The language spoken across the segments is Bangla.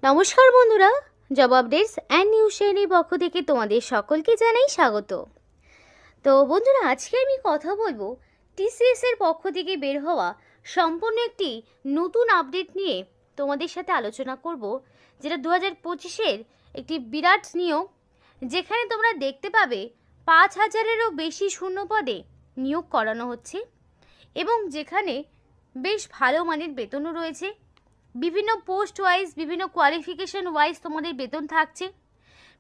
নমস্কার বন্ধুরা, জব আপডেটস অ্যান্ড নিউজ চ্যানেলের পক্ষ থেকে তোমাদের সকলকে জানাই স্বাগত। তো বন্ধুরা, আজকে আমি কথা বলবো টিসিএস এর পক্ষ থেকে বের হওয়া সম্পূর্ণ একটি নতুন আপডেট নিয়ে তোমাদের সাথে আলোচনা করব, যেটা 2025-এর একটি বিরাট নিয়োগ, যেখানে তোমরা দেখতে পাবে 5,000-এরও বেশি শূন্য পদে নিয়োগ করানো হচ্ছে এবং যেখানে বেশ ভালো মানের বেতনও রয়েছে। বিভিন্ন পোস্ট ওয়াইজ, বিভিন্ন কোয়ালিফিকেশন ওয়াইজ তোমাদের বেতন থাকছে।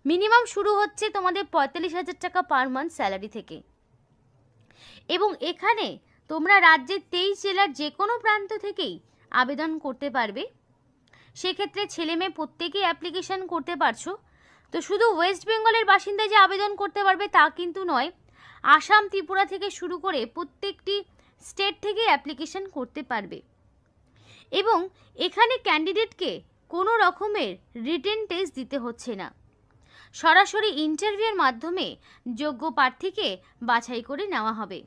মিনিমাম শুরু হচ্ছে তোমাদের 45,000 টাকা পার মান্থ স্যালারি থেকে। এবং এখানে তোমরা রাজ্যের 23 জেলার যে কোনো প্রান্ত থেকেই আবেদন করতে পারবে। সেক্ষেত্রে ছেলে মেয়ে প্রত্যেকেই অ্যাপ্লিকেশন করতে পারছো। তো শুধু ওয়েস্ট বেঙ্গলের বাসিন্দা যে আবেদন করতে পারবে তা কিন্তু নয়, আসাম, ত্রিপুরা থেকে শুরু করে প্রত্যেকটি স্টেট থেকে অ্যাপ্লিকেশন করতে পারবে। এবং এখানে ক্যান্ডিডেটকে কোনো রকমের রিটেন টেস্ট দিতে হচ্ছে না, সরাসরি ইন্টারভিউর মাধ্যমে যোগ্য প্রার্থীকে বাছাই করে নেওয়া হবে।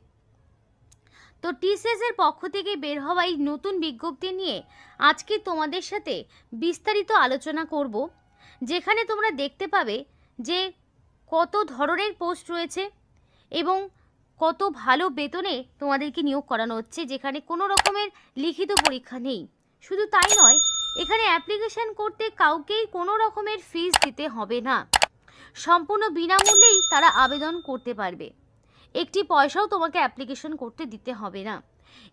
তো টিসিএস এর পক্ষ থেকে বের হওয়া এই নতুন বিজ্ঞপ্তি নিয়ে আজকে তোমাদের সাথে বিস্তারিত আলোচনা করব, যেখানে তোমরা দেখতে পাবে যে কত ধরনের পোস্ট রয়েছে এবং কত ভালো বেতনে তোমাদেরকে নিয়োগ করানো হচ্ছে, যেখানে কোনো রকমের লিখিত পরীক্ষা নেই। শুধু তাই নয়, এখানে অ্যাপ্লিকেশন করতে কাউকেই কোনো রকমের ফিস দিতে হবে না, সম্পূর্ণ বিনামূল্যেই তারা আবেদন করতে পারবে। একটি পয়সাও তোমাকে অ্যাপ্লিকেশন করতে দিতে হবে না।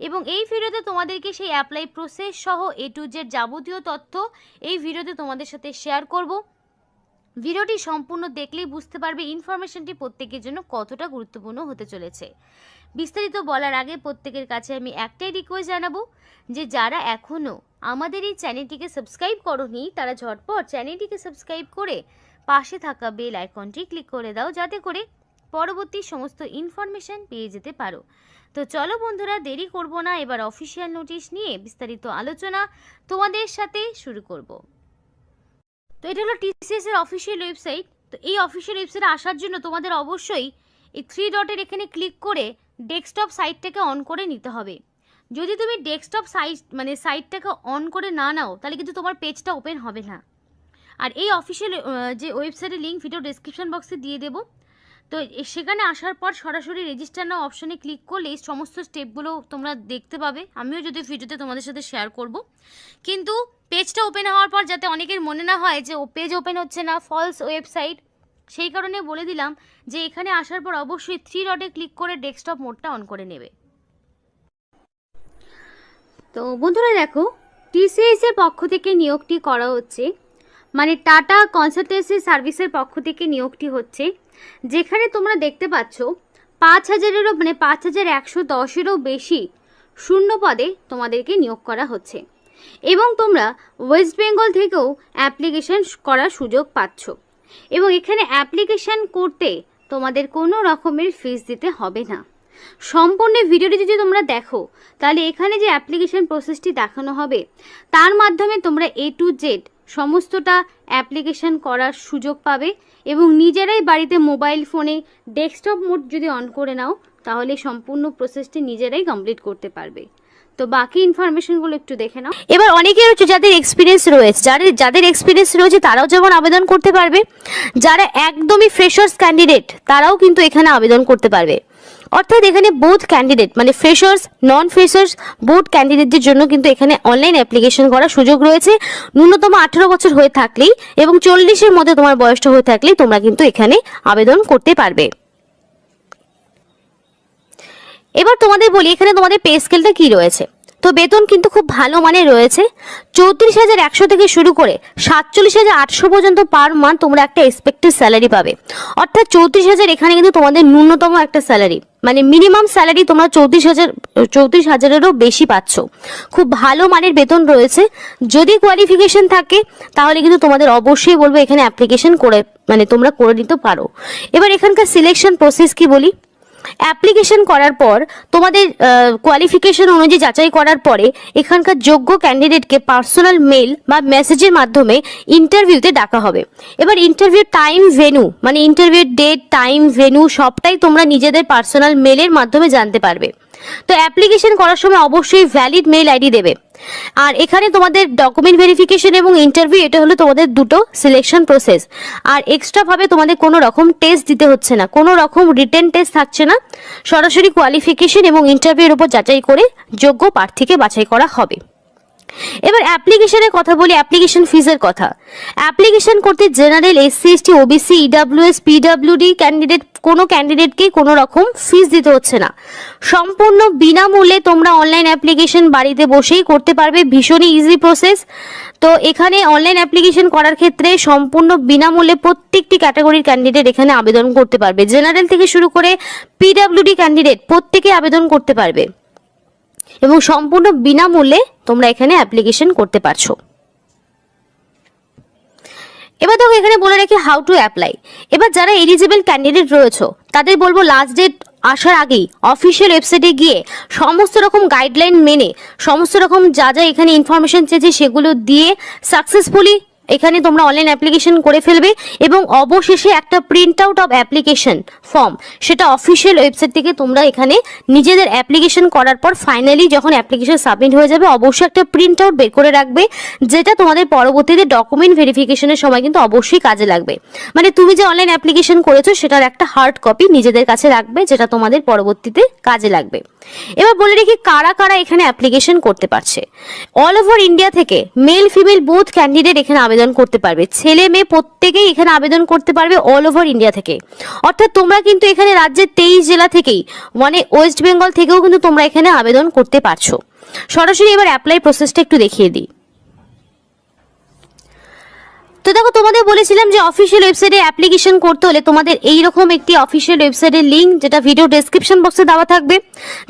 এবং এই ভিডিওতে তোমাদেরকে সেই অ্যাপ্লাই প্রসেস সহ A to Z যাবতীয় তথ্য এই ভিডিওতে তোমাদের সাথে শেয়ার করব। ভিডিওটি সম্পূর্ণ দেখলেই বুঝতে পারবে ইনফরমেশনটি প্রত্যেকের জন্য কতটা গুরুত্বপূর্ণ হতে চলেছে। বিস্তারিত বলার আগে প্রত্যেকের কাছে আমি একটাই রিকোয়েস্ট জানাবো, যে যারা এখনও আমাদের এই চ্যানেলটিকে সাবস্ক্রাইব করোনি তারা ঝটপট চ্যানেলটিকে সাবস্ক্রাইব করে পাশে থাকা বেল আইকনটি ক্লিক করে দাও, যাতে করে পরবর্তী সমস্ত ইনফরমেশন পেয়ে যেতে পারো। তো চলো বন্ধুরা, দেরি করব না, এবার অফিসিয়াল নোটিশ নিয়ে বিস্তারিত আলোচনা তোমাদের সাথে শুরু করব। তো এটা হলো টিসিএস এর অফিসিয়াল ওয়েবসাইট। তো এই অফিসিয়াল ওয়েবসাইটে আসার জন্য তোমাদের অবশ্যই এই 3 ডটের এখানে ক্লিক করে ডেস্কটপ সাইটটাকে অন করে নিতে হবে। যদি তুমি ডেস্কটপ সাইটটাকে অন করে না নাও, তাহলে কিন্তু তোমার পেজটা ওপেন হবে না। আর এই অফিসিয়াল যে ওয়েবসাইটের লিঙ্ক ভিডিও ডেসক্রিপশন বক্সে দিয়ে দেবো। তো সেখানে আসার পর সরাসরি রেজিস্টার নাও অপশনে ক্লিক করলে এই সমস্ত স্টেপগুলো তোমরা দেখতে পাবে। আমিও যদি ভিডিওতে তোমাদের সাথে শেয়ার করব, কিন্তু পেজটা ওপেন হওয়ার পর যাতে অনেকের মনে না হয় যে পেজ ওপেন হচ্ছে না, ফলস ওয়েবসাইট, সেই কারণে বলে দিলাম যে এখানে আসার পর অবশ্যই 3 ডটে ক্লিক করে ডেস্কটপ মোডটা অন করে নেবে। তো বন্ধুরা দেখো, টিসিএস এর পক্ষ থেকে নিয়োগটি করা হচ্ছে, মানে টাটা কনসালটেন্সি সার্ভিসের পক্ষ থেকে নিয়োগটি হচ্ছে, যেখানে তোমরা দেখতে পাচ্ছ 5,000-এরও 5,110-এরও বেশি শূন্য পদে তোমাদেরকে নিয়োগ করা হচ্ছে। এবং তোমরা ওয়েস্ট বেঙ্গল থেকেও অ্যাপ্লিকেশন করার সুযোগ পাচ্ছ। এবং এখানে অ্যাপ্লিকেশন করতে তোমাদের কোনো রকমের ফিস দিতে হবে না। সম্পূর্ণ ভিডিওটি যদি তোমরা দেখো, তাহলে এখানে যে অ্যাপ্লিকেশন প্রসেসটি দেখানো হবে তার মাধ্যমে তোমরা A to Z সমস্তটা অ্যাপ্লিকেশন করার সুযোগ পাবে এবং নিজেরাই বাড়িতে মোবাইল ফোনে ডেস্কটপ মোড যদি অন করে নাও, তাহলে সম্পূর্ণ প্রসেসটি নিজেরাই কমপ্লিট করতে পারবে। তো বাকি ইনফরমেশনগুলো একটু দেখে নাও। এবার অনেকের হচ্ছে যাদের এক্সপিরিয়েন্স রয়েছে, যাদের এক্সপিরিয়েন্স রয়েছে তারাও যেমন আবেদন করতে পারবে, যারা একদমই ফ্রেশার্স ক্যান্ডিডেট তারাও কিন্তু এখানে আবেদন করতে পারবে। অর্থাৎ এখানে বোথ ক্যান্ডিডেট, মানে ফ্রেশার্স, নন ফ্রেশার্স, বোথ ক্যান্ডিডেটদের জন্য কিন্তু এখানে অনলাইন অ্যাপ্লিকেশন করার সুযোগ রয়েছে। ন্যূনতম 18 বছর হয়ে থাকলেই এবং 40-এর মধ্যে তোমার বয়সটা হয়ে থাকলেই তোমরা কিন্তু এখানে আবেদন করতে পারবে। এবার তোমাদের বলি এখানে তোমাদের পে স্কেলটা কি রয়েছে। তো বেতন কিন্তু খুব ভালো মানের রয়েছে। 34,100 থেকে শুরু করে 47,800 পর্যন্ত পার মান্থ তোমরা একটা এক্সপেক্টেড স্যালারি পাবে। অর্থাৎ 34,000 এখানে কিন্তু তোমাদের ন্যূনতম একটা স্যালারি, মানে মিনিমাম স্যালারি তোমরা 34,000-এরও বেশি পাচ্ছ। খুব ভালো মানের বেতন রয়েছে। যদি কোয়ালিফিকেশন থাকে তাহলে কিন্তু তোমাদের অবশ্যই বলবো এখানে অ্যাপ্লিকেশন করে, মানে তোমরা করে নিতে পারো। এবার এখানকার সিলেকশন প্রসেস কি বলি। অ্যাপ্লিকেশন করার পর তোমাদের কোয়ালিফিকেশন অনুযায়ী যাচাই করার পরে এখানকার যোগ্য ক্যান্ডিডেটকে পার্সোনাল মেল বা মেসেজের মাধ্যমে ইন্টারভিউতে ডাকা হবে। এবার ইন্টারভিউ টাইম, ভেন্যু, মানে ইন্টারভিউ ডেট, টাইম, ভেন্যু সবটাই তোমরা নিজেদের পার্সোনাল মেলের মাধ্যমে জানতে পারবে। তো অ্যাপ্লিকেশন করার সময় অবশ্যই ভ্যালিড মেল আইডি দেবে। আর এখানে তোমাদের ডকুমেন্ট ভেরিফিকেশন এবং ইন্টারভিউ, এটা হলো তোমাদের দুটো সিলেকশন প্রসেস। আর এক্সট্রা ভাবে তোমাদের কোনো রকম টেস্ট দিতে হচ্ছে না, কোনো রকম রিটেন টেস্ট থাকছে না, সরাসরি কোয়ালিফিকেশন এবং ইন্টারভিউর উপর যাচাই করে যোগ্য প্রার্থীকে বাছাই করা হবে। এবার অ্যাপ্লিকেশনের কথা বলি, অ্যাপ্লিকেশন ফিজের কথা। অ্যাপ্লিকেশন করতে general, SC, ST, OBC, EWS, PWD candidate, কোনো ক্যান্ডিডেটকে কোনো রকম ফিস দিতে হচ্ছে না। সম্পূর্ণ বিনামূল্যে তোমরা অনলাইন অ্যাপ্লিকেশন বাড়িতে বসেই করতে পারবে, ভীষণই ইজি প্রসেস। তো এখানে অনলাইন অ্যাপ্লিকেশন করার ক্ষেত্রে সম্পূর্ণ বিনামূল্যে প্রত্যেকটি ক্যাটাগরির ক্যান্ডিডেট এখানে আবেদন করতে পারবে। জেনারেল থেকে শুরু করে পিডাব্লিউডি ক্যান্ডিডেট প্রত্যেকে আবেদন করতে পারবে এবং সম্পূর্ণ বিনামূল্যে তোমরা এখানে অ্যাপ্লিকেশন করতে পারছো। এবার দেখো এখানে বলে রাখি হাউ টু অ্যাপ্লাই। এবার যারা এলিজিবল ক্যান্ডিডেট রয়েছে তাদের বলবো লাস্ট ডেট আসার আগেই অফিসিয়াল ওয়েবসাইটে গিয়ে সমস্ত রকম গাইডলাইন মেনে, সমস্ত রকম যা যা এখানে ইনফরমেশন চেয়েছে সেগুলো দিয়ে সাকসেসফুলি এখানে তোমরা অনলাইন অ্যাপ্লিকেশন করে ফেলবে এবং অবশেষে একটা print out of application form, সেটা অফিসিয়াল ওয়েবসাইট থেকে তোমরা এখানে নিজেদের অ্যাপ্লিকেশন করার পর ফাইনালি যখন অ্যাপ্লিকেশন সাবমিট হয়ে যাবে অবশ্যই একটা প্রিন্ট আউট বের করে রাখবে, যেটা তোমাদের পরবর্তীতে ডকুমেন্ট ভেরিফিকেশনের সময় কিন্তু অবশ্যই কাজে লাগবে। মানে তুমি যে অনলাইন অ্যাপ্লিকেশন করেছো সেটার একটা হার্ড কপি নিজেদের কাছে রাখবে, যেটা তোমাদের পরবর্তীতে কাজে লাগবে। এবার বলে রেখি কারা কারা এখানে অ্যাপ্লিকেশন করতে পারছে। অল ওভার ইন্ডিয়া থেকে মেল ফিমেল বোথ ক্যান্ডিডেট এখানে আবেদন করতে পারবে, ছেলে মেয়ে প্রত্যেকেই এখানে আবেদন করতে পারবে অল ওভার ইন্ডিয়া থেকে। অর্থাৎ তোমরা কিন্তু এখানে রাজ্যের 23 জেলা থেকেই, মানে ওয়েস্ট বেঙ্গল থেকেও কিন্তু তোমরা এখানে আবেদন করতে পারছো। সরাসরি এবার অ্যাপ্লাই প্রসেসটা একটু দেখিয়ে দিই। তো দেখো তোমাদের বলেছিলাম যে অফিসিয়াল ওয়েবসাইটে অ্যাপ্লিকেশন করতে হলে তোমাদের এইরকম একটি অফিসিয়াল ওয়েবসাইটের লিঙ্ক, যেটা ভিডিও ডেসক্রিপশন বক্সে দেওয়া থাকবে।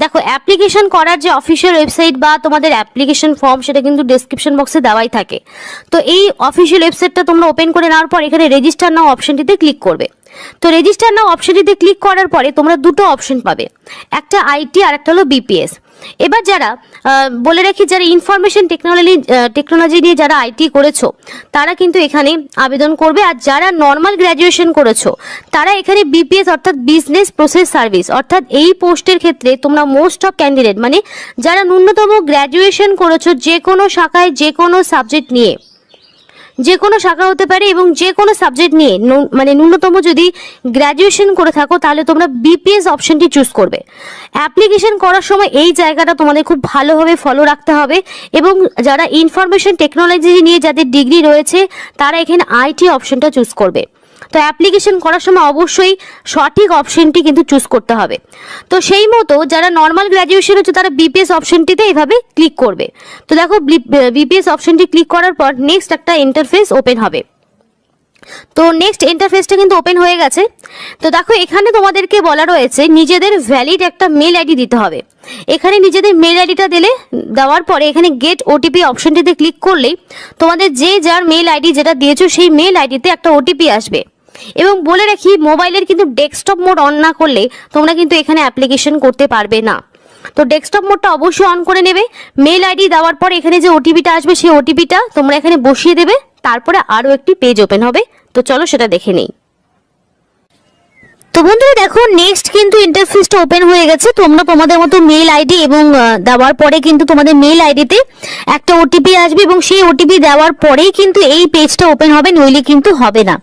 দেখো অ্যাপ্লিকেশন করার যে অফিসিয়াল ওয়েবসাইট বা তোমাদের অ্যাপ্লিকেশন ফর্ম সেটা কিন্তু ডেসক্রিপশন বক্সে দেওয়াই থাকে। তো এই অফিসিয়াল ওয়েবসাইটটা তোমরা ওপেন করে নেওয়ার পর এখানে রেজিস্টার নাও অপশনটিতে ক্লিক করবে। তো রেজিস্টার নাও অপশনটিতে ক্লিক করার পরে তোমরা দুটো অপশন পাবে, একটা আইটি আর একটা হলো বিপিএস। এবার যারা বলে রাখি যারা ইনফরমেশন টেকনোলজি নিয়ে যারা আইটি করেছো তারা কিন্তু এখানে আবেদন করবে, আর যারা নর্মাল গ্র্যাজুয়েশন করেছো তারা এখানে বিপিএস অর্থাৎ বিজনেস প্রসেস সার্ভিস, অর্থাৎ এই পোস্টের ক্ষেত্রে তোমরা মোস্ট অফ ক্যান্ডিডেট মানে যারা ন্যূনতম গ্র্যাজুয়েশন করেছো যে কোনো শাখায় যে কোনো সাবজেক্ট নিয়ে, যে কোনো শাখা হতে পারে এবং যে কোনো সাবজেক্ট নিয়ে মানে ন্যূনতম যদি গ্র্যাজুয়েশন করে থাকো তাহলে তোমরা বিপিএস অপশনটি চুজ করবে। অ্যাপ্লিকেশন করার সময় এই জায়গাটা তোমাদের খুব ভালোভাবে ফলো রাখতে হবে এবং যারা ইনফরমেশন টেকনোলজি নিয়ে যাদের ডিগ্রি রয়েছে তারা এখানে আইটি অপশনটা চুজ করবে। তো অ্যাপ্লিকেশন করার সময় অবশ্যই সঠিক অপশনটি কিন্তু চুজ করতে হবে। তো সেই মতো যারা নর্মাল গ্র্যাজুয়েশন হচ্ছে তারা বিপিএস অপশনটিতে এইভাবে ক্লিক করবে। তো দেখো বিপিএস অপশনটি ক্লিক করার পর নেক্সট একটা ইন্টারফেস ওপেন হবে। তো নেক্সট ইন্টারফেসটা কিন্তু ওপেন হয়ে গেছে। তো দেখো এখানে তোমাদেরকে বলা রয়েছে নিজেদের ভ্যালিড একটা মেল আইডি দিতে হবে। এখানে নিজেদের মেল আইডিটা দেওয়ার পরে এখানে গেট ওটিপি অপশনটিতে ক্লিক করলেই তোমাদের যে যার মেল আইডি যেটা দিয়েছো সেই মেল আইডিতে একটা ওটিপি আসবে। এবং বলে রাখি মোবাইলের কিন্তু ডেস্কটপ মোড অন না করলে তোমরা কিন্তু এখানে অ্যাপ্লিকেশন করতে পারবে না। তো ডেস্কটপ মোডটা অবশ্যই অন করে নেবে। মেল আইডি দেওয়ার পর এখানে যে ওটিপিটা আসবে সেই ওটিপিটা তোমরা এখানে বসিয়ে দেবে, তারপরে আরও একটি পেজ ওপেন হবে। তো চলো সেটা দেখে নেই। তো বন্ধুরা দেখো নেক্সট কিন্তু ইন্টারফেসটা ওপেন হয়ে গেছে। তোমরা তোমাদের মতো মেল আইডি এবং দেওয়ার পরে কিন্তু তোমাদের মেল আইডিতে একটা ওটিপি আসবে এবং সেই ওটিপি দেওয়ার পরেই কিন্তু এই পেজটা ওপেন হবে, নইলে কিন্তু হবে না।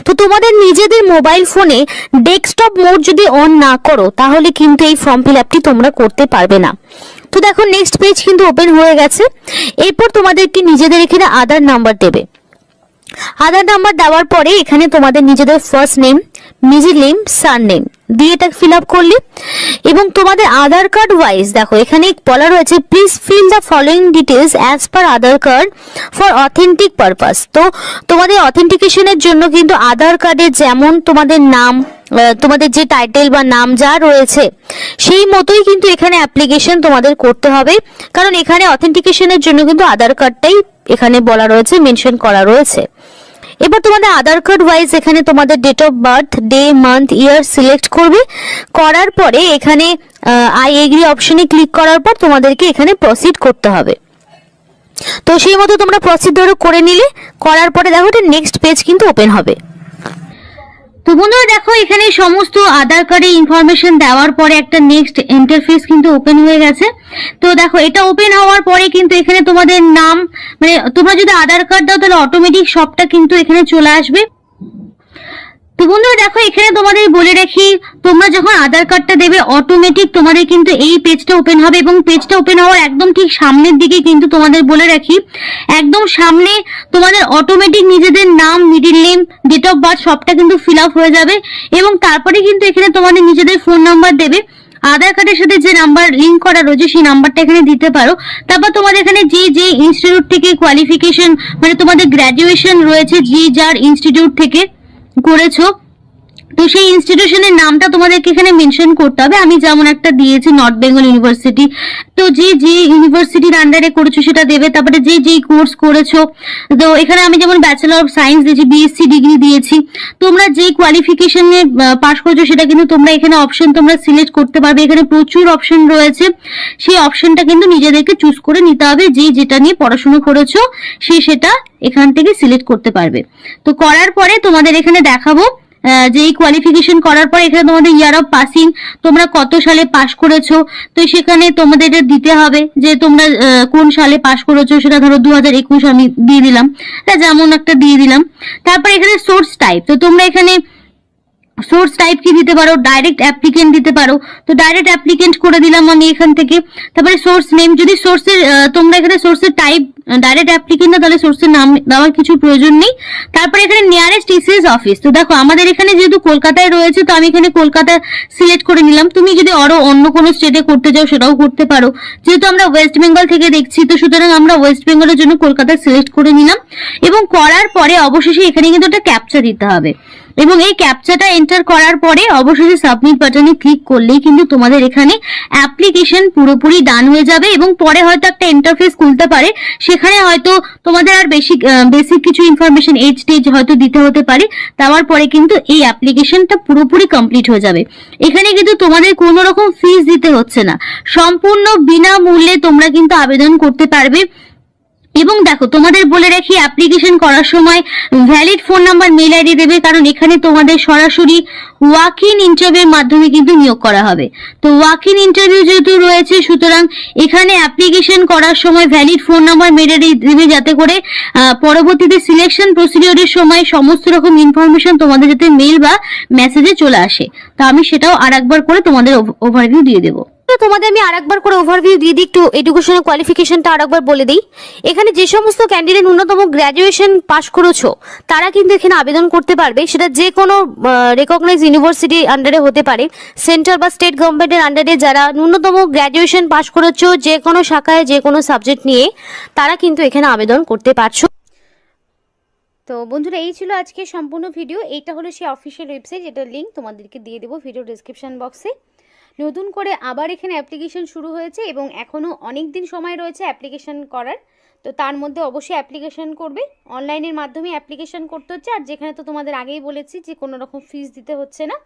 তো তোমাদের নিজেদের মোবাইল ফোনে ডেস্কটপ মোড যদি অন না করো তাহলে কিন্তু এই ফর্ম ফিল আপটি তোমরা করতে পারবে না। তো দেখো নেক্সট পেজ কিন্তু ওপেন হয়ে গেছে। এরপর তোমাদেরকে নিজেদের এখানে আধার নাম্বার দেবে। আধার নাম্বার দেওয়ার পরে এখানে তোমাদের নিজেদের first name, middle name, surname দিয়ে এটা ফিল আপ করলে এবং তোমাদের আধার কার্ড ওয়াইজ দেখো এখানে বলা রয়েছে please fill the following details as per Aadhaar card for authentic purpose. তো তোমাদের অথেন্টিকেশনের জন্য কিন্তু আধার কার্ডে যেমন তোমাদের নাম, তোমাদের যে টাইটেল বা নাম যা রয়েছে সেই মতোই কিন্তু এখানে অ্যাপ্লিকেশন তোমাদের করতে হবে, কারণ এখানে অথেন্টিকেশনের জন্য কিন্তু আধার কার্ডটাই এখানে বলা রয়েছে, মেনশন করা রয়েছে। এবার তোমাদের আধার কার্ড ওয়াইজ এখানে তোমাদের date of birth, day, month, year select করবে। করার পরে এখানে আই এগ্রি অপশনে ক্লিক করার পর তোমাদেরকে এখানে প্রসিড করতে হবে। তো সেই মতো তোমরা প্রসিড করে নিলে, করার পরে দেখো এটা নেক্সট পেজ কিন্তু ওপেন হবে। তো বন্ধুরা দেখো এখানে সমস্ত আধার কার্ডের ইনফরমেশন দেওয়ার পরে একটা নেক্সট ইন্টারফেস কিন্তু ওপেন হয়ে গেছে। তো দেখো এটা ওপেন হওয়ার পরে কিন্তু এখানে তোমাদের নাম, মানে তোমরা যদি আধার কার্ড দাও তাহলে অটোমেটিক সবটা কিন্তু এখানে চলে আসবে। তো বন্ধুরা দেখো এখানে তোমাদের বলে রাখি, তোমরা যখন আধার কার্ডটা দেবে অটোমেটিক তোমাদের কিন্তু এই পেজটা ওপেন হবে, এবং পেজটা ওপেন হওয়ার একদম ঠিক সামনের দিকে কিন্তু তোমাদের বলে রাখি, একদম সামনে তোমাদের অটোমেটিক নিজেদের নাম, middle name, date of birth সবটা কিন্তু ফিল আপ হয়ে যাবে। এবং তারপরে কিন্তু এখানে তোমাদের নিজেদের ফোন নাম্বার দেবে, আধার কার্ডের সাথে যে নাম্বার লিংক করা রয়েছে সেই নাম্বারটা এখানে দিতে পারো। তারপর তোমাদের এখানে যে ইনস্টিটিউট থেকে কোয়ালিফিকেশন, মানে তোমাদের গ্র্যাজুয়েশন রয়েছে, যার ইনস্টিটিউট থেকে করেছো, তো সেই ইনস্টিটিউশনের নামটা তোমাদেরকে এখানে মেনশন করতে হবে। আমি যেমন একটা দিয়েছি নর্থ বেঙ্গল ইউনিভার্সিটি, তো যে ইউনিভার্সিটির আন্ডারে করেছো সেটা দেবে। তারপরে যে কোর্স করেছো, তো এখানে আমি যেমন ব্যাচেলর অফ সায়েন্স দিয়েছি, বিএসসি ডিগ্রি দিয়েছি, তোমরা যে কোয়ালিফিকেশনে পাস করেছো সেটা কিন্তু তোমরা এখানে অপশন তোমরা সিলেক্ট করতে পারবে। এখানে প্রচুর অপশন রয়েছে, সেই অপশনটা কিন্তু নিজেদেরকে চুজ করে নিতে হবে। যেটা নিয়ে পড়াশোনা করেছো সেটা এখান থেকে সিলেক্ট করতে পারবে। তো করার পরে তোমাদের এখানে দেখাবো যে এই কোয়ালিফিকেশন করার পর এখানে তোমাদের ইয়ার অফ পাসিং, তোমরা কত সালে পাস করেছো, তো সেখানে তোমাদের এটা দিতে হবে যে তোমরা কোন সালে পাস করেছো। সেটা ধরো 2021 আমি দিয়ে দিলাম, যেমন একটা দিয়ে দিলাম। তারপর এখানে সোর্স টাইপ, তো তোমরা এখানে সোর্স টাইপ কি দিতে পারো, ডাইরেক্ট অ্যাপ্লিকেন্ট দিতে পারো, তো ডাইরেক্ট অ্যাপ্লিকেন্ট করে দিলাম আমি এখান থেকে। তারপরে সোর্স নেম, যদি সোর্সের তোমরা এখানে সোর্সের টাইপ ডাইরেক্ট অ্যাপ্লিকেন্ট না, তাহলে সোর্সের নাম দেওয়ার কিছু প্রয়োজন নেই। তারপরে এখানে নিয়ারেস্ট টিসিএস অফিস, তো দেখো আমাদের এখানে যেহেতু কলকাতায় রয়েছে তো আমি এখানে কলকাতা সিলেক্ট করে নিলাম। তুমি যদি আরো অন্য কোনো স্টেটে করতে চাও সেটাও করতে পারো, যেহেতু আমরা ওয়েস্ট বেঙ্গল থেকে দেখছি তো সুতরাং আমরা ওয়েস্ট বেঙ্গলের জন্য কলকাতা সিলেক্ট করে নিলাম। এবং করার পরে অবশেষে এখানে কিন্তু একটা ক্যাপচা দিতে হবে, এবং এই ক্যাপচাটা এন্টার করার পরে অবশেষে সাবমিট বাটনে ক্লিক করলেই কিন্তু তোমাদের এখানে অ্যাপ্লিকেশন পুরোপুরি ডান হয়ে যাবে। এবং পরে হয়তো একটা ইন্টারফেস খুলতে পারে, সেখানে হয়তো তোমাদের আর বেসিক কিছু ইনফরমেশন এজ টেজ হয়তো দিতে হতে পারে। দেওয়ার পরে কিন্তু এই অ্যাপ্লিকেশনটা পুরোপুরি কমপ্লিট হয়ে যাবে। এখানে কিন্তু তোমাদের কোনো রকম ফিস দিতে হচ্ছে না, সম্পূর্ণ বিনামূল্যে তোমরা কিন্তু আবেদন করতে পারবে। এবং দেখো তোমাদের বলে রাখি, অ্যাপ্লিকেশন করার সময় valid phone number, mail ID দেবে, কারণ এখানে তোমাদের সরাসরি ওয়াক ইন ইন্টারভিউর মাধ্যমে কিন্তু নিয়োগ করা হবে। তো ওয়াক ইন ইন্টারভিউ যেহেতু রয়েছে সুতরাং এখানে অ্যাপ্লিকেশন করার সময় valid phone number, mail ID দেবে, যাতে করে পরবর্তীতে সিলেকশন প্রসিডিওরের সময় সমস্ত রকম ইনফরমেশন তোমাদের যাতে মেল বা মেসেজে চলে আসে। তো আমি সেটাও আরেকবার করে তোমাদের ওভারভিউ দিয়ে দেবো। তোমাদের আমি আরেকবার করে ওভারভিউ দিয়ে দিই, একটু এডুকেশনাল কোয়ালিফিকেশনটা আরেকবার বলে দিই। এখানে যে সমস্ত ক্যান্ডিডেট ন্যূনতম গ্র্যাজুয়েশন পাস করেছো তারা কিন্তু এখানে আবেদন করতে পারবে। সেটা যে কোনো রেকগনাইজ ইউনিভার্সিটির আন্ডারে হতে পারে, সেন্ট্রাল বা স্টেট গভর্নমেন্টের আন্ডারে যারা ন্যূনতম গ্র্যাজুয়েশন পাস করেছো যে কোনো শাখায় যে কোনো সাবজেক্ট নিয়ে, তারা কিন্তু এখানে আবেদন করতে পারছো। তো বন্ধুরা এই ছিল আজকে সম্পূর্ণ ভিডিও। এইটা হলো সেই অফিসিয়াল ওয়েবসাইট, যেটার লিঙ্ক তোমাদেরকে দিয়ে দেবো ভিডিও ডেসক্রিপশন বক্সে। নতুন করে আবার এখানে অ্যাপ্লিকেশন শুরু হয়েছে এবং এখনও অনেক দিন সময় রয়েছে অ্যাপ্লিকেশন করার। তো তার মধ্যে অবশ্যই অ্যাপ্লিকেশন করবে, অনলাইনের মাধ্যমে অ্যাপ্লিকেশন করতে হচ্ছে। আর যেখানে তো তোমাদের আগেই বলেছি যে কোনো রকম ফিস দিতে হচ্ছে না,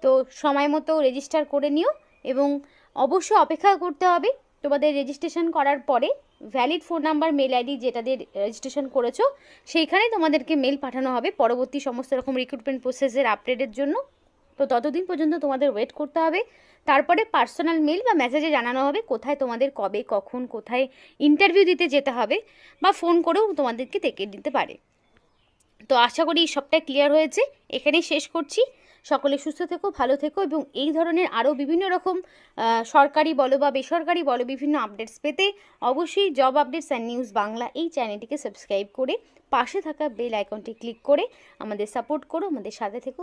তো সময় মতো রেজিস্টার করে নিও। এবং অবশ্যই অপেক্ষা করতে হবে তোমাদের রেজিস্ট্রেশন করার পরে valid phone number, mail ID যেটা দিয়ে রেজিস্ট্রেশন করেছো সেইখানে তোমাদেরকে মেল পাঠানো হবে পরবর্তী সমস্ত রকম রিক্রুটমেন্ট প্রসেসের আপডেটের জন্য। তো ততদিন পর্যন্ত তোমাদের ওয়েট করতে হবে। তারপরে পার্সোনাল মেল বা মেসেজে জানানো হবে কোথায় তোমাদের কবে কখন কোথায় ইন্টারভিউ দিতে যেতে হবে, বা ফোন করেও তোমাদেরকে ডেকে দিতে পারে। তো আশা করি সবটাই ক্লিয়ার হয়েছে, এখানেই শেষ করছি। সকলে সুস্থ থেকো, ভালো থেকো, এবং এই ধরনের আরও বিভিন্ন রকম সরকারি বলো বা বেসরকারি বলো বিভিন্ন আপডেটস পেতে অবশ্যই job updates and news Bangla এই চ্যানেলটিকে সাবস্ক্রাইব করে পাশে থাকা বেল আইকনটি ক্লিক করে আমাদের সাপোর্ট করো, আমাদের সাথে থেকো।